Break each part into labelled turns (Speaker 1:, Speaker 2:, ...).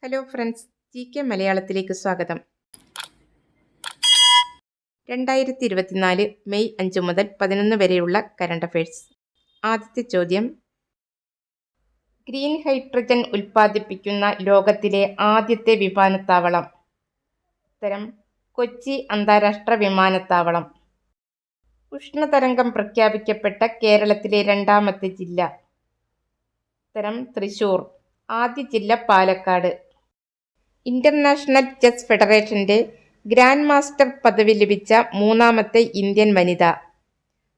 Speaker 1: Hello friends, GK മലയാളത്തിലേക്ക് സ്വാഗതം. 2024 May 5 മുതൽ 11 വരെയുള്ള കറണ്ട് അഫയേഴ്സ്. ആദ്യത്തെ ചോദ്യം: ഗ്രീൻ ഹൈഡ്രജൻ ഉൽപ്പാദിപ്പിക്കുന്ന ലോകത്തിലെ ആദ്യത്തെ വിമാനത്താവളം? ഉത്തരം: കൊച്ചി അന്താരാഷ്ട്ര വിമാനത്താവളം. ഉഷ്ണതരംഗം പ്രഖ്യാപിക്കപ്പെട്ട കേരളത്തിലെ രണ്ടാമത്തെ ജില്ല? ഉത്തരം: തൃശൂർ. ആദ്യ ജില്ല പാലക്കാട്. ഇന്റർനാഷണൽ ചെസ് ഫെഡറേഷന്റെ ഗ്രാൻഡ് മാസ്റ്റർ പദവി ലഭിച്ച മൂന്നാമത്തെ ഇന്ത്യൻ വനിത?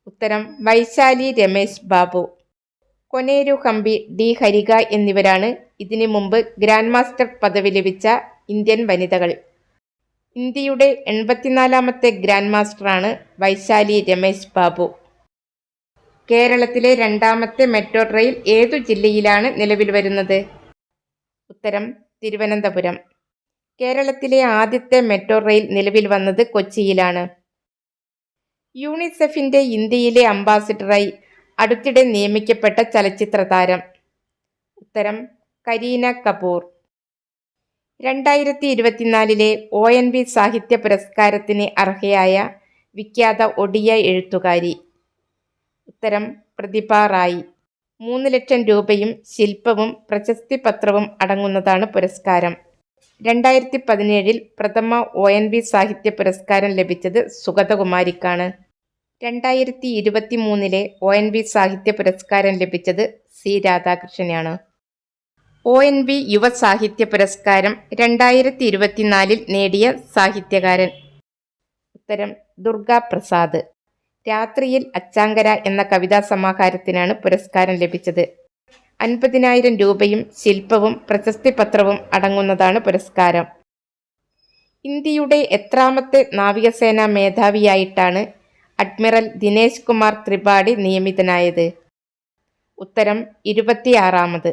Speaker 1: ഉത്തരം: വൈശാലി രമേശ് ബാബു. കൊനേരു ഹംപി, ഡി ഹരിക എന്നിവരാണ് ഇതിനു മുമ്പ് ഗ്രാൻഡ് മാസ്റ്റർ പദവി ലഭിച്ച ഇന്ത്യൻ വനിതകൾ. ഇന്ത്യയുടെ 84ാമത്തെ ഗ്രാൻഡ് മാസ്റ്ററാണ് വൈശാലി രമേശ് ബാബു. കേരളത്തിലെ രണ്ടാമത്തെ മെട്രോ റെയിൽ ഏതു ജില്ലയിലാണ് നിലവിൽ വരുന്നത്? ഉത്തരം: തിരുവനന്തപുരം. കേരളത്തിലെ ആദ്യത്തെ മെട്രോ റെയിൽ നിലവിൽ വന്നത് കൊച്ചിയിലാണ്. യൂണിസെഫിന്റെ ഇന്ത്യയിലെ അംബാസിഡറായി അടുത്തിടെ നിയമിക്കപ്പെട്ട ചലച്ചിത്ര താരം? ഉത്തരം: കരീന കപൂർ. 2024 ONV സാഹിത്യ പുരസ്കാരത്തിന് അർഹയായ വിഖ്യാത ഒഡിയ എഴുത്തുകാരി? ഉത്തരം: പ്രതിഭ റായി. 3 ലക്ഷം രൂപയും ശില്പവും പ്രശസ്തി പത്രവും അടങ്ങുന്നതാണ് പുരസ്കാരം. 2017 പ്രഥമ ONV സാഹിത്യ പുരസ്കാരം ലഭിച്ചത് സുഗതകുമാരിക്കാണ്. 2023 ONV സാഹിത്യ പുരസ്കാരം ലഭിച്ചത് C രാധാകൃഷ്ണനാണ്. ONV യുവ സാഹിത്യ പുരസ്കാരം 2024 നേടിയ സാഹിത്യകാരൻ? ഉത്തരം: ദുർഗാ പ്രസാദ്. രാത്രിയിൽ അച്ചാങ്കര എന്ന കവിതാ സമാഹാരത്തിനാണ് പുരസ്കാരം ലഭിച്ചത്. 50,000 രൂപയും ശില്പവും പ്രശസ്തി പത്രവും അടങ്ങുന്നതാണ് പുരസ്കാരം. ഇന്ത്യയുടെ എത്രാമത്തെ നാവികസേനാ മേധാവിയായിട്ടാണ് അഡ്മിറൽ ദിനേശ് കുമാർ ത്രിപാഠി നിയമിതനായത്? ഉത്തരം: 26ാമത്.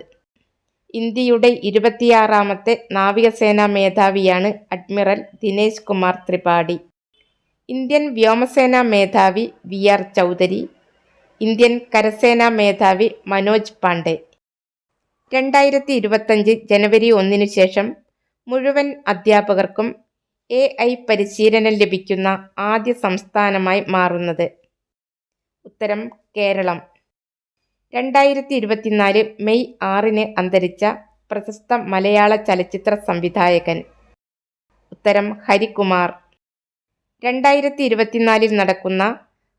Speaker 1: ഇന്ത്യയുടെ 26ാമത്തെ നാവികസേനാ മേധാവിയാണ് അഡ്മിറൽ ദിനേശ് കുമാർ ത്രിപാഠി. ഇന്ത്യൻ വ്യോമസേനാ മേധാവി VR ചൗധരി. ഇന്ത്യൻ കരസേനാ മേധാവി മനോജ് പാണ്ഡെ. 2025 ജനുവരി 1 ശേഷം മുഴുവൻ അധ്യാപകർക്കും AI പരിശീലനം ലഭിക്കുന്ന ആദ്യ സംസ്ഥാനമായി മാറുന്നത്? ഉത്തരം: കേരളം. 2024 മെയ് 6 അന്തരിച്ച പ്രശസ്ത മലയാള ചലച്ചിത്ര സംവിധായകൻ? ഉത്തരം: ഹരികുമാർ. 2024 നടക്കുന്ന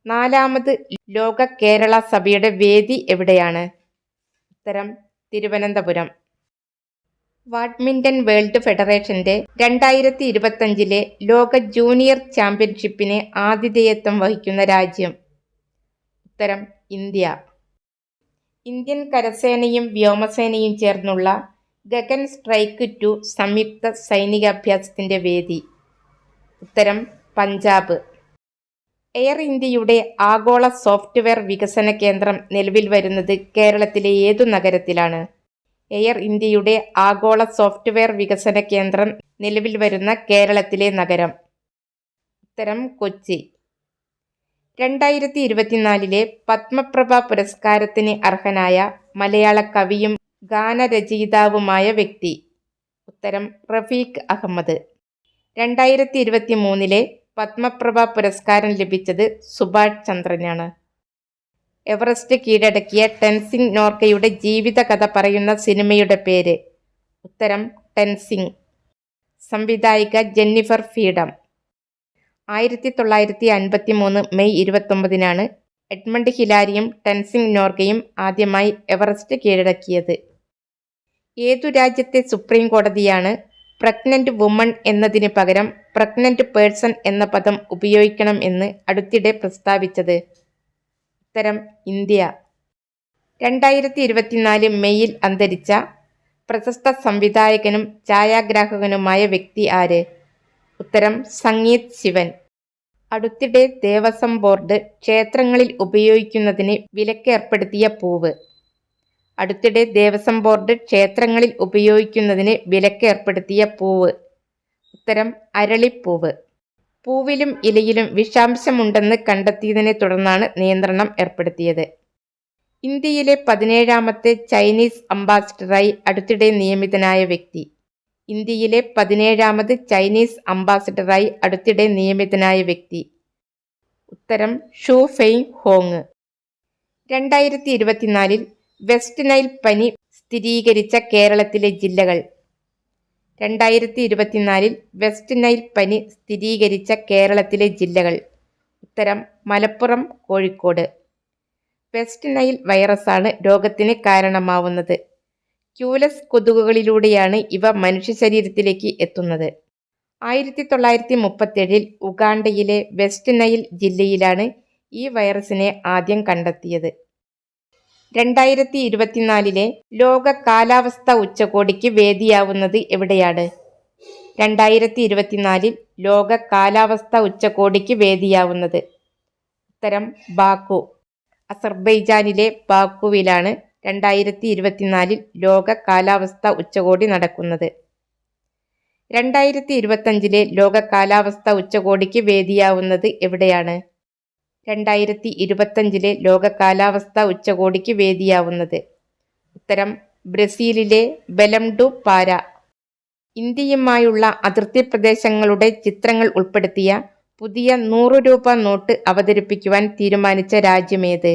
Speaker 1: 4ാമത് ലോക കേരള സഭയുടെ വേദി എവിടെയാണ്? ഉത്തരം: തിരുവനന്തപുരം. ബാഡ്മിന്റൺ വേൾഡ് ഫെഡറേഷന്റെ 2025 ലോക ജൂനിയർ ചാമ്പ്യൻഷിപ്പിന് ആതിഥേയത്വം വഹിക്കുന്ന രാജ്യം? ഉത്തരം: ഇന്ത്യ. ഇന്ത്യൻ കരസേനയും വ്യോമസേനയും ചേർന്നുള്ള ഗഗൻ സ്ട്രൈക്ക് 2 സംയുക്ത സൈനികാഭ്യാസത്തിന്റെ വേദി? ഉത്തരം: പഞ്ചാബ്. എയർ ഇന്ത്യയുടെ ആഗോള സോഫ്റ്റ്വെയർ വികസന കേന്ദ്രം നിലവിൽ വരുന്നത് കേരളത്തിലെ ഏതു നഗരത്തിലാണ്? എയർ ഇന്ത്യയുടെ ആഗോള സോഫ്റ്റ്വെയർ വികസന കേന്ദ്രം നിലവിൽ വരുന്ന കേരളത്തിലെ നഗരം? ഉത്തരം: കൊച്ചി. 2024 പത്മപ്രഭ പുരസ്കാരത്തിന് അർഹനായ മലയാള കവിയും ഗാനരചയിതാവുമായ വ്യക്തി? ഉത്തരം: റഫീഖ് അഹമ്മദ്. 2023 പത്മപ്രഭ പുരസ്കാരം ലഭിച്ചത് സുഭാഷ് ചന്ദ്രനാണ്. എവറസ്റ്റ് കീഴടക്കിയ ടെൻസിംഗ് നോർക്കയുടെ ജീവിതകഥ പറയുന്ന സിനിമയുടെ പേര്? ഉത്തരം: ടെൻസിംഗ്. സംവിധായിക ജെന്നിഫർ ഫ്രീഡം. 1953 മെയ് 29 എഡ്മണ്ട് ഹിലാരിയും ടെൻസിംഗ് നോർക്കയും ആദ്യമായി എവറസ്റ്റ് കീഴടക്കിയത്? ഏതു രാജ്യത്തെ സുപ്രീം കോടതിയാണ് പ്രഗ്നന്റ് വുമൺ എന്നതിന് പകരം പ്രഗ്നന്റ് പേഴ്സൺ എന്ന പദം ഉപയോഗിക്കണം എന്ന് അടുത്തിടെ പ്രസ്താവിച്ചത്? ഉത്തരം: ഇന്ത്യ. 2024 മെയ്യിൽ അന്തരിച്ച പ്രശസ്ത സംവിധായകനും ഛായാഗ്രാഹകനുമായ വ്യക്തി ആര്? ഉത്തരം: സംഗീത് ശിവൻ. അടുത്തിടെ ദേവസ്വം ബോർഡ് ക്ഷേത്രങ്ങളിൽ ഉപയോഗിക്കുന്നതിന് വിലക്കേർപ്പെടുത്തിയ പൂവ്? അടുത്തിടെ ദേവസ്വം ബോർഡ് ക്ഷേത്രങ്ങളിൽ ഉപയോഗിക്കുന്നതിന് വിലക്കേർപ്പെടുത്തിയ പൂവ്? ഉത്തരം: അരളിപ്പൂവ്. പൂവിലും ഇലയിലും വിഷാംശമുണ്ടെന്ന് കണ്ടെത്തിയതിനെ തുടർന്നാണ് നിയന്ത്രണം ഏർപ്പെടുത്തിയത്. ഇന്ത്യയിലെ 17ാമത്തെ ചൈനീസ് അംബാസിഡറായി അടുത്തിടെ നിയമിതനായ വ്യക്തി? ഇന്ത്യയിലെ 17ാമത് ചൈനീസ് അംബാസഡറായി അടുത്തിടെ നിയമിതനായ വ്യക്തി? ഉത്തരം ഷു ഫെയ് ഹോങ്. 2024 വെസ്റ്റ് നൈൽ പനി സ്ഥിരീകരിച്ച കേരളത്തിലെ ജില്ലകൾ? 2024 വെസ്റ്റ് നൈൽ പനി സ്ഥിരീകരിച്ച കേരളത്തിലെ ജില്ലകൾ? ഉത്തരം മലപ്പുറം, കോഴിക്കോട്. വെസ്റ്റ് നൈൽ വൈറസാണ് രോഗത്തിന് കാരണമാവുന്നത്. ക്യൂലസ് കൊതുകുകളിലൂടെയാണ് ഇവ മനുഷ്യ ശരീരത്തിലേക്ക് എത്തുന്നത്. 1937 ഉഗാണ്ടയിലെ വെസ്റ്റ് നൈൽ ജില്ലയിലാണ് ഈ വൈറസിനെ ആദ്യം കണ്ടെത്തിയത്. 2024 ലോക കാലാവസ്ഥാ ഉച്ചകോടിക്ക് വേദിയാവുന്നത് എവിടെയാണ്? 2024 ലോക കാലാവസ്ഥാ ഉച്ചകോടിക്ക് വേദിയാവുന്നത്? ഉത്തരം ബാക്കു. അസർബൈജാനിലെ ബാക്കുവിലാണ് 2024 ലോക കാലാവസ്ഥാ ഉച്ചകോടി നടക്കുന്നത്. 2025 ലോക കാലാവസ്ഥാ ഉച്ചകോടിക്ക് വേദിയാവുന്നത് എവിടെയാണ്? 2025 ലോക കാലാവസ്ഥാ ഉച്ചകോടിക്ക് വേദിയാവുന്നത്? ഉത്തരം ബ്രസീലിലെ ബെലം ഡു പാര. ഇന്ത്യയുമായുള്ള അതിർത്തി പ്രദേശങ്ങളുടെ ചിത്രങ്ങൾ ഉൾപ്പെടുത്തിയ പുതിയ 100 രൂപ നോട്ട് അവതരിപ്പിക്കുവാൻ തീരുമാനിച്ച രാജ്യമേത്?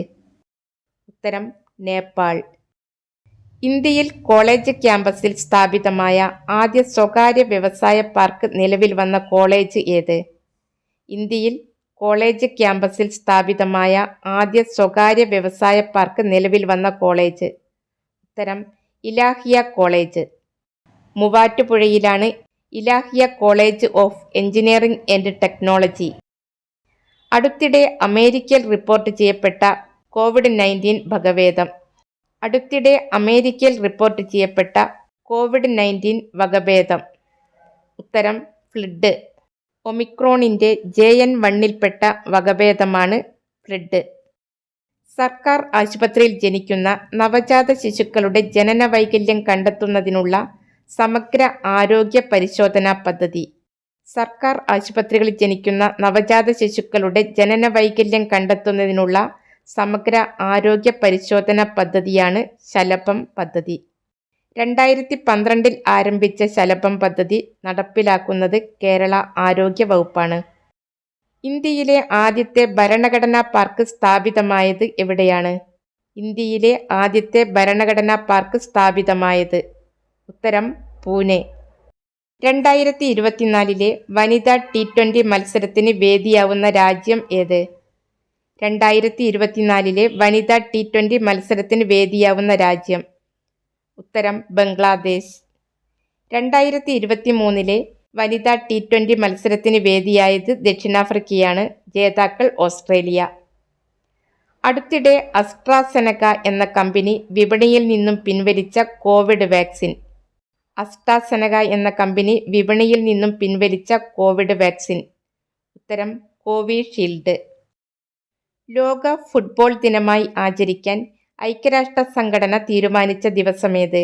Speaker 1: ഉത്തരം നേപ്പാൾ. ഇന്ത്യയിൽ കോളേജ് ക്യാമ്പസിൽ സ്ഥാപിതമായ ആദ്യ സ്വകാര്യ വ്യവസായ പാർക്ക് നിലവിൽ വന്ന കോളേജ് ഏത്? ഇന്ത്യയിൽ കോളേജ് ക്യാമ്പസിൽ സ്ഥാപിതമായ ആദ്യ സ്വകാര്യ വ്യവസായ പാർക്ക് നിലവിൽ വന്ന കോളേജ്? ഉത്തരം ഇലാഹിയ കോളേജ്. മൂവാറ്റുപുഴയിലാണ് Ilahia college of engineering and technology. അടുത്തിടെ അമേരിക്കയിൽ റിപ്പോർട്ട് ചെയ്യപ്പെട്ട COVID-19 വകഭേദം? അടുത്തിടെ അമേരിക്കയിൽ റിപ്പോർട്ട് ചെയ്യപ്പെട്ട COVID-19 വകഭേദം? ഉത്തരം ഫ്ലിഡ്. ഒമിക്രോണിന്റെ JN.1ൽപ്പെട്ട വകഭേദമാണ് ഫ്ലിഡ്. സർക്കാർ ആശുപത്രിയിൽ ജനിക്കുന്ന നവജാത ശിശുക്കളുടെ ജനന വൈകല്യം കണ്ടെത്തുന്നതിനുള്ള സമഗ്ര ആരോഗ്യ പരിശോധനാ പദ്ധതി? സർക്കാർ ആശുപത്രികളിൽ ജനിക്കുന്ന നവജാത ശിശുക്കളുടെ ജനന വൈകല്യം കണ്ടെത്തുന്നതിനുള്ള സമഗ്ര ആരോഗ്യ പരിശോധനാ പദ്ധതിയാണ് ശലഭം പദ്ധതി. 2012 ആരംഭിച്ച ശലഭം പദ്ധതി നടപ്പിലാക്കുന്നത് കേരള ആരോഗ്യ വകുപ്പാണ്. ഇന്ത്യയിലെ ആദ്യത്തെ ഭരണഘടനാ പാർക്ക് സ്ഥാപിതമായത് എവിടെയാണ്? ഇന്ത്യയിലെ ആദ്യത്തെ ഭരണഘടനാ പാർക്ക് സ്ഥാപിതമായത്? ഉത്തരം പൂനെ. 2024 വനിതാ T20 മത്സരത്തിന് വേദിയാവുന്ന രാജ്യം ഏത്? 2024 വനിതാ T20 മത്സരത്തിന് വേദിയാവുന്ന രാജ്യം? ഉത്തരം ബംഗ്ലാദേശ്. 2023 വനിതാ T20 മത്സരത്തിന് വേദിയായത് ദക്ഷിണാഫ്രിക്കയാണ്. ജേതാക്കൾ ഓസ്ട്രേലിയ. അടുത്തിടെ അസ്ട്രാസെനക എന്ന കമ്പനി വിപണിയിൽ നിന്നും പിൻവലിച്ച കോവിഡ് വാക്സിൻ? അസ്ട്രാസെനക എന്ന കമ്പനി വിപണിയിൽ നിന്നും പിൻവലിച്ച കോവിഡ് വാക്സിൻ? ഉത്തരം കോവിഷീൽഡ്. ലോക ഫുട്ബോൾ ദിനമായി ആചരിക്കാൻ ഐക്യരാഷ്ട്ര സംഘടന തീരുമാനിച്ച ദിവസമേത്?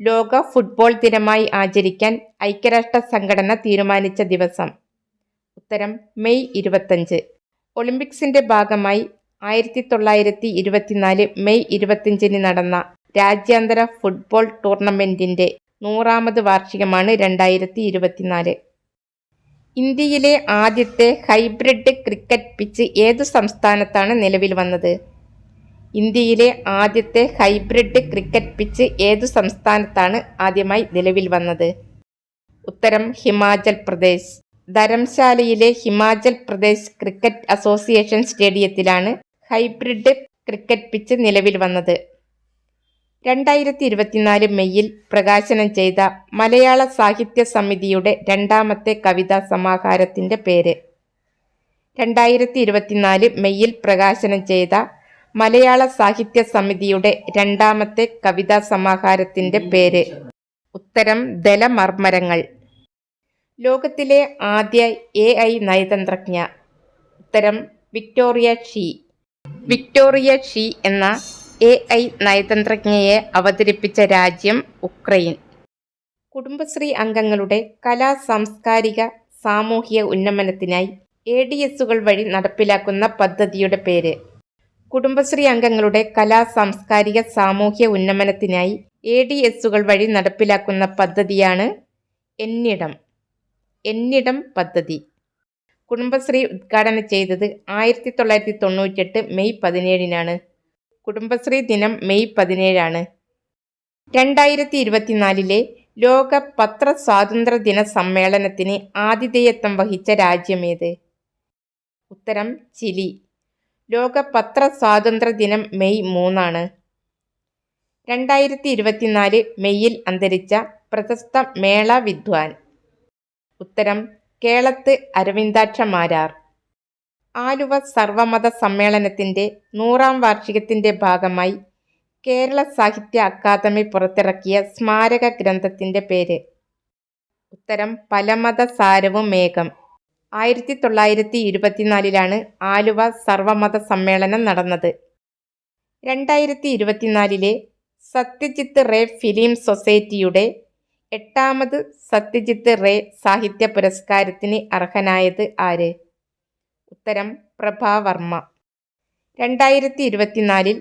Speaker 1: ലോക ഫുട്ബോൾ ദിനമായി ആചരിക്കാൻ ഐക്യരാഷ്ട്ര സംഘടന തീരുമാനിച്ച ദിവസം? ഉത്തരം മെയ് 25. ഒളിമ്പിക്സിന്റെ ഭാഗമായി 1924 മെയ് 25 നടന്ന രാജ്യാന്തര ഫുട്ബോൾ ടൂർണമെന്റിന്റെ 100ാമത് വാർഷികമാണ് 2024. ഇന്ത്യയിലെ ആദ്യത്തെ ഹൈബ്രിഡ് ക്രിക്കറ്റ് പിച്ച് ഏതു സംസ്ഥാനത്താണ് നിലവിൽ വന്നത്? ഇന്ത്യയിലെ ആദ്യത്തെ ഹൈബ്രിഡ് ക്രിക്കറ്റ് പിച്ച് ഏതു സംസ്ഥാനത്താണ് ആദ്യമായി നിലവിൽ വന്നത്? ഉത്തരം ഹിമാചൽ പ്രദേശ്. ധരംശാലയിലെ ഹിമാചൽ പ്രദേശ് ക്രിക്കറ്റ് അസോസിയേഷൻ സ്റ്റേഡിയത്തിലാണ് ഹൈബ്രിഡ് ക്രിക്കറ്റ് പിച്ച് നിലവിൽ വന്നത്. 2024 മെയ്യിൽ പ്രകാശനം ചെയ്ത മലയാള സാഹിത്യ സമിതിയുടെ 2ാമത്തെ കവിതാ സമാഹാരത്തിന്റെ പേര്? 2024 മെയ്യിൽ പ്രകാശനം ചെയ്ത മലയാള സാഹിത്യ സമിതിയുടെ 2ാമത്തെ കവിതാ സമാഹാരത്തിന്റെ പേര്? ഉത്തരം ദലമർമരങ്ങൾ. ലോകത്തിലെ ആദ്യ AI നയതന്ത്രജ്ഞ? ഉത്തരം വിക്ടോറിയ ഷീ. വിക്ടോറിയ ഷീ എന്ന AI നയതന്ത്രജ്ഞയെ അവതരിപ്പിച്ച രാജ്യം ഉക്രൈൻ. കുടുംബശ്രീ അംഗങ്ങളുടെ കലാ സാംസ്കാരിക സാമൂഹിക ഉന്നമനത്തിനായി ADSകൾ വഴി നടപ്പിലാക്കുന്ന പദ്ധതിയുടെ പേര്? കുടുംബശ്രീ അംഗങ്ങളുടെ കലാ സാംസ്കാരിക സാമൂഹിക ഉന്നമനത്തിനായി ADSകൾ വഴി നടപ്പിലാക്കുന്ന പദ്ധതിയാണ് എന്നിടം പദ്ധതി. കുടുംബശ്രീ ഉദ്ഘാടനം ചെയ്തത് 1998 മെയ് 17-നാണ്. കുടുംബശ്രീ ദിനം മെയ് 17 2024 ലോക പത്രസ്വാതന്ത്ര്യ ദിന സമ്മേളനത്തിന് ആതിഥേയത്വം വഹിച്ച രാജ്യമേത്? ഉത്തരം ചിലി. ലോക പത്രസ്വാതന്ത്ര്യ ദിനം മെയ് 3 2024 മെയ്യിൽ അന്തരിച്ച പ്രശസ്ത മേള വിദ്വാൻ. ഉത്തരം കേളത്ത് അരവിന്ദാക്ഷ മാരാർ. ആലുവ സർവമത സമ്മേളനത്തിന്റെ 100-ാം വാർഷികത്തിന്റെ ഭാഗമായി കേരള സാഹിത്യ അക്കാദമി പുറത്തിറക്കിയ സ്മാരക ഗ്രന്ഥത്തിന്റെ പേര്? ഉത്തരം പലമത സാരവും മേഘം. 1924 ആലുവ സർവമത സമ്മേളനം നടന്നത്. 2024 സത്യജിത്ത് റേ ഫിലിം സൊസൈറ്റിയുടെ 8ാമത് സത്യജിത്ത് റേ സാഹിത്യ പുരസ്കാരത്തിന് അർഹനായത് ആര്? ഉത്തരം പ്രഭാവർമ്മ. 2024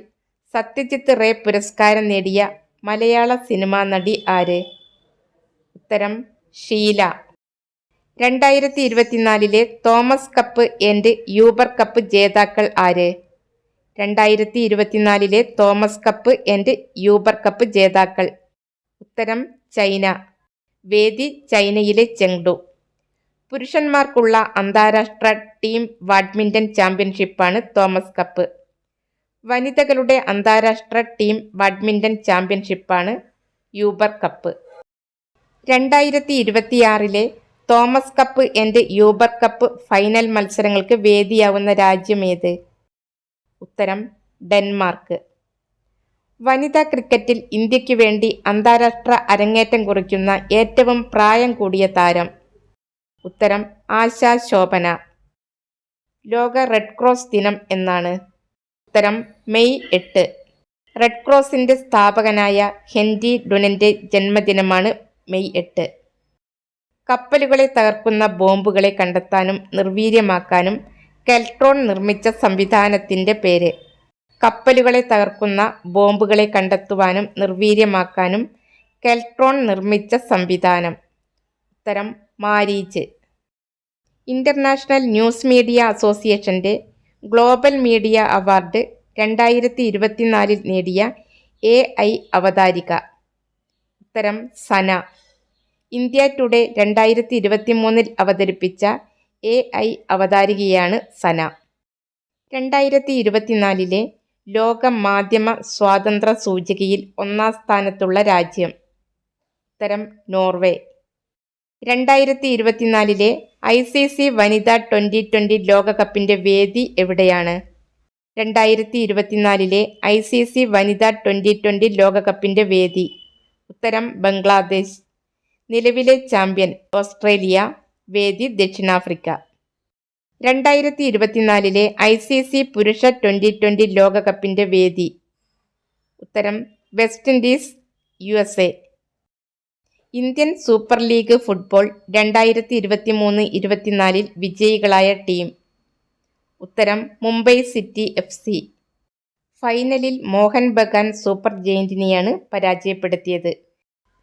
Speaker 1: സത്യജിത്ത് റേ പുരസ്കാരം നേടിയ മലയാള സിനിമാ നടി ആര്? ഉത്തരം Sheela. 2024 Thomas cup and Uber cup ജേതാക്കൾ ആര്? 2024 Thomas cup and Uber cup ജേതാക്കൾ. ഉത്തരം ചൈന. വേദി ചൈനയിലെ ചെങ്ഡു. പുരുഷന്മാർക്കുള്ള അന്താരാഷ്ട്ര ടീം ബാഡ്മിന്റൺ ചാമ്പ്യൻഷിപ്പാണ് തോമസ് കപ്പ്. വനിതകളുടെ അന്താരാഷ്ട്ര ടീം ബാഡ്മിന്റൺ ചാമ്പ്യൻഷിപ്പാണ് Uber cup. 2026 Thomas cup and Uber cup final മത്സരങ്ങൾക്ക് വേദിയാവുന്ന രാജ്യമേത്? ഉത്തരം ഡെൻമാർക്ക്. വനിതാ ക്രിക്കറ്റിൽ ഇന്ത്യയ്ക്കു വേണ്ടി അന്താരാഷ്ട്ര അരങ്ങേറ്റം കുറിക്കുന്ന ഏറ്റവും പ്രായം കൂടിയ താരം? ഉത്തരം ആശാ ശോഭന. ലോക റെഡ് ക്രോസ് ദിനം എന്നാണ്? ഉത്തരം മെയ് 8. റെഡ് ക്രോസിന്റെ സ്ഥാപകനായ ഹെൻറി ഡുനന്റെ ജന്മദിനമാണ് മെയ് 8. കപ്പലുകളെ തകർക്കുന്ന ബോംബുകളെ കണ്ടെത്താനും നിർവീര്യമാക്കാനും കെൽട്രോൺ നിർമ്മിച്ച സംവിധാനത്തിന്റെ പേര്? കപ്പലുകളെ തകർക്കുന്ന ബോംബുകളെ കണ്ടെത്തുവാനും നിർവീര്യമാക്കാനും കെൽട്രോൺ നിർമ്മിച്ച സംവിധാനം? ഉത്തരം മാരീച്ച്. ഇന്റർനാഷണൽ ന്യൂസ് മീഡിയ അസോസിയേഷന്റെ ഗ്ലോബൽ മീഡിയ അവാർഡ് 2024 നേടിയ AI അവതാരിക? ഉത്തരം സന. ഇന്ത്യ ടുഡേ 2023 അവതരിപ്പിച്ച AI അവതാരികയാണ് സന. 2024 ലോക മാധ്യമ സ്വാതന്ത്ര്യ സൂചികയിൽ 1-ാം സ്ഥാനത്തുള്ള രാജ്യം? ഉത്തരം നോർവേ. 2024 ICC വനിതാ T20 ലോകകപ്പിന്റെ വേദി എവിടെയാണ്? 2024 ICC വനിതാ T20 ലോകകപ്പിന്റെ വേദി? ഉത്തരം ബംഗ്ലാദേശ്. നിലവിലെ ചാമ്പ്യൻ ഓസ്ട്രേലിയ. വേദി ദക്ഷിണാഫ്രിക്ക. 2024 ICC പുരുഷ T20 ലോകകപ്പിന്റെ വേദി? ഉത്തരം West Indies, USA. Indian super league football 2023-24 വിജയികളായ ടീം? ഉത്തരം മുംബൈ സിറ്റി FC. ഫൈനലിൽ മോഹൻ ബഗാൻ സൂപ്പർ ജയന്റിനെയാണ് പരാജയപ്പെടുത്തിയത്.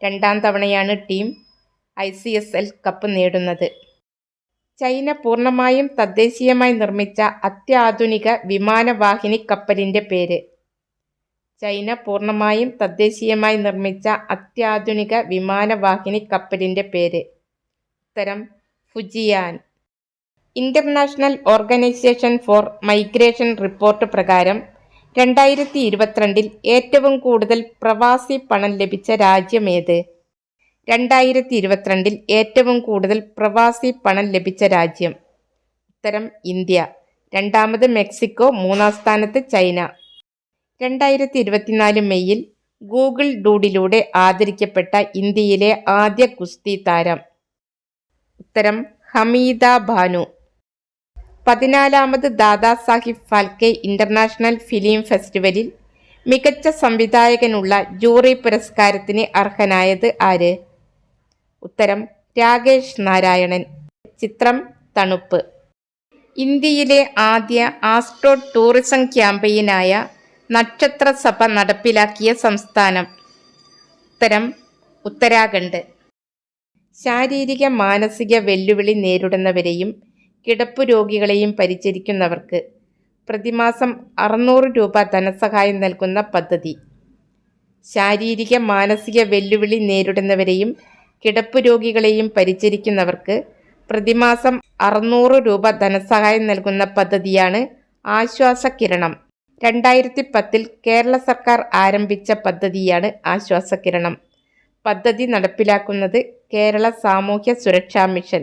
Speaker 1: 2ാം തവണയാണ് ടീം ICSL കപ്പ് നേടുന്നത്. ചൈന പൂർണ്ണമായും തദ്ദേശീയമായി നിർമ്മിച്ച അത്യാധുനിക വിമാനവാഹിനി കപ്പലിന്റെ പേര്? ചൈന പൂർണ്ണമായും തദ്ദേശീയമായി നിർമ്മിച്ച അത്യാധുനിക വിമാനവാഹിനി കപ്പലിന്റെ പേര്? ഉത്തരം Fujian. International organisation for migration report പ്രകാരം 2022 ഏറ്റവും കൂടുതൽ പ്രവാസി പണം ലഭിച്ച രാജ്യമേത്? 2022 ഏറ്റവും കൂടുതൽ പ്രവാസി പണം ലഭിച്ച രാജ്യം? ഉത്തരം ഇന്ത്യ. 2ാമത് മെക്സിക്കോ, 3-ാം സ്ഥാനത്ത് ചൈന. 2024 മെയ്യിൽ ഗൂഗിൾ ഡൂഡിലൂടെ ആദരിക്കപ്പെട്ട ഇന്ത്യയിലെ ആദ്യ ഗുസ്തി താരം? ഉത്തരം ഹമീദ ബാനു. 14ാമത് ദാദാസാഹിബ് ഫാൽക്കെ ഇന്റർനാഷണൽ ഫിലിം ഫെസ്റ്റിവലിൽ മികച്ച സംവിധായകനുള്ള ജൂറി പുരസ്കാരത്തിന് അർഹനായത് ആര്? ഉത്തരം രാകേഷ് നാരായണൻ. ചിത്രം തണുപ്പ്. ഇന്ത്യയിലെ ആദ്യ ആസ്ട്രോ ടൂറിസം ക്യാമ്പയിനായ നക്ഷത്രസഭ നടപ്പിലാക്കിയ സംസ്ഥാനം? ഉത്തരം ഉത്തരാഖണ്ഡ്. ശാരീരിക മാനസിക വെല്ലുവിളി നേരിടുന്നവരെയും കിടപ്പു രോഗികളെയും പരിചരിക്കുന്നവർക്ക് പ്രതിമാസം 600 രൂപ ധനസഹായം നൽകുന്ന പദ്ധതി. ശാരീരിക മാനസിക വെല്ലുവിളി നേരിടുന്നവരെയും കിടപ്പു രോഗികളെയും പരിചരിക്കുന്നവർക്ക് പ്രതിമാസം 600 രൂപ ധനസഹായം നൽകുന്ന പദ്ധതിയാണ് ആശ്വാസകിരണം. 2010 കേരള സർക്കാർ ആരംഭിച്ച പദ്ധതിയാണ് ആശ്വാസകിരണം. പദ്ധതി നടപ്പിലാക്കുന്നത് കേരള സാമൂഹ്യ സുരക്ഷാ മിഷൻ.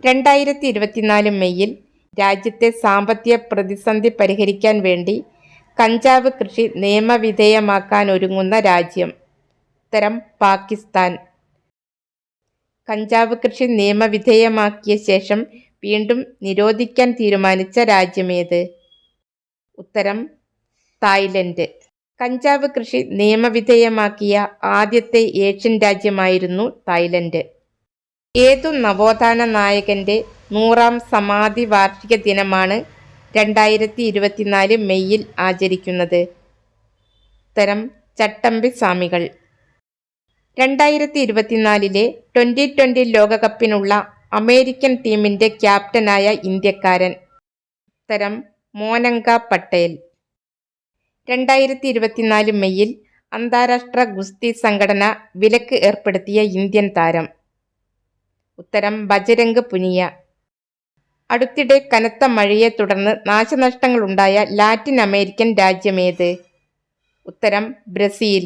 Speaker 1: 2024 മെയ്യിൽ രാജ്യത്തെ സാമ്പത്തിക പ്രതിസന്ധി പരിഹരിക്കാൻ വേണ്ടി കഞ്ചാവ് കൃഷി നിയമവിധേയമാക്കാനൊരുങ്ങുന്ന രാജ്യം. ഉത്തരം പാകിസ്ഥാൻ. കഞ്ചാവ് കൃഷി നിയമവിധേയമാക്കിയ ശേഷം വീണ്ടും നിരോധിക്കാൻ തീരുമാനിച്ച രാജ്യമേത്? ഉത്തരം തായ്ലൻഡ്. കഞ്ചാവ് കൃഷി നിയമവിധേയമാക്കിയ ആദ്യത്തെ ഏഷ്യൻ രാജ്യമായിരുന്നു തായ്ലൻഡ്. ഏതു നവോത്ഥാന നായകന്റെ 100ാം സമാധി വാർഷിക ദിനമാണ് 2024 മെയ്യിൽ ആചരിക്കുന്നത്? ഉത്തരം ചട്ടമ്പി സ്വാമികൾ. 2024 2020 ലോകകപ്പിനുള്ള അമേരിക്കൻ ടീമിന്റെ ക്യാപ്റ്റനായ ഇന്ത്യക്കാരൻ? ഉത്തരം മോനങ്ക പട്ടേൽ. 2024 മെയ്യിൽ അന്താരാഷ്ട്ര ഗുസ്തി സംഘടന വിലക്ക് ഏർപ്പെടുത്തിയ ഇന്ത്യൻ താരം? ഉത്തരം ബജരംഗ് പുനിയ. അടുത്തിടെ കനത്ത മഴയെ തുടർന്ന് നാശനഷ്ടങ്ങളുണ്ടായ ലാറ്റിൻ അമേരിക്കൻ രാജ്യമേത്? ഉത്തരം ബ്രസീൽ.